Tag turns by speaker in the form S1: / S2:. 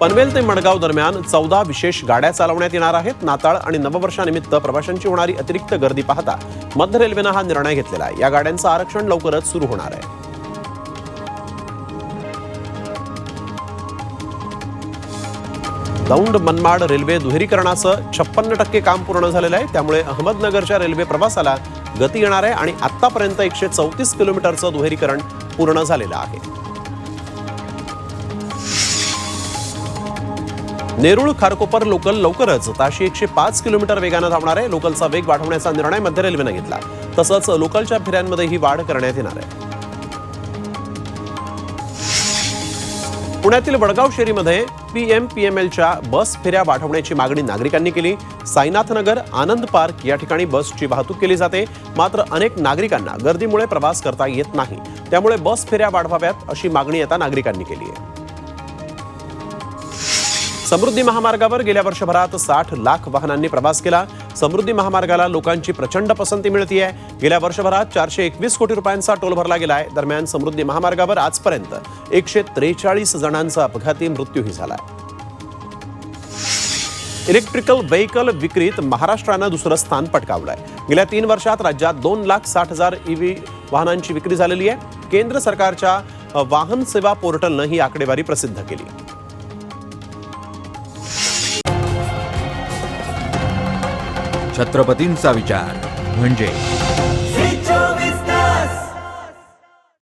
S1: पनवेल ते मडगाव दरम्यान 14 विशेष गाड्या चालवण्यात येणार आहेत. नाताळ आणि नववर्षानिमित्त प्रवाशांची होणारी अतिरिक्त गर्दी पाहता मध्य रेल्वेनं हा निर्णय घेतलेला आहे. या गाड्यांचं आरक्षण लवकरच सुरू होणार आहे. दौंड मनमाड रेल्वे दुहेरीकरणाचं 56% काम पूर्ण झालेलं आहे. त्यामुळे अहमदनगरच्या रेल्वे प्रवासाला गती येणार आहे आणि आतापर्यंत 134 किलोमीटरचं दुहेरीकरण पूर्ण झालेलं आहे. नेरूळ खारकोपर लोकल लवकरच ताशी 105 किलोमीटर वेगानं धावणार आहे. लोकलचा वेग वाढवण्याचा निर्णय मध्य रेल्वेनं घेतला. तसंच लोकलच्या फेऱ्यांमध्येही वाढ करण्यात येणार आहे. पुण्यातील वडगाव शेरीमध्ये PMPMLच्या बस फेऱ्या वाढवण्याची मागणी नागरिकांनी केली. साईनाथनगर, आनंद पार्क या ठिकाणी बसची वाहतूक केली जाते. मात्र अनेक नागरिकांना गर्दीमुळे प्रवास करता येत नाही. त्यामुळे बस फेऱ्या वाढवाव्यात अशी मागणी आता नागरिकांनी केली आहे. समृद्धी महामार्गावर गेल्या वर्षभरात 60 लाख वाहनांनी प्रवास केला. समृद्धी महामार्गाला लोकांची प्रचंड पसंती मिळतेय. गेल्या वर्षभरात 421 कोटी रुपयांचा टोल भरला गेलाय. दरम्यान समृद्धी महामार्गावर आजपर्यंत 143 जणांचा अपघाती मृत्यूही झालाय. इलेक्ट्रिकल व्हेइकल विक्रीत महाराष्ट्रानं दुसरं स्थान पटकावलंय. गेल्या 3 वर्षात राज्यात 2,60,000 EV वाहनांची विक्री झालेली आहे. केंद्र सरकारच्या वाहन सेवा पोर्टलनं ही आकडेवारी प्रसिद्ध केली.
S2: छत्रपतींचा विचार म्हणजे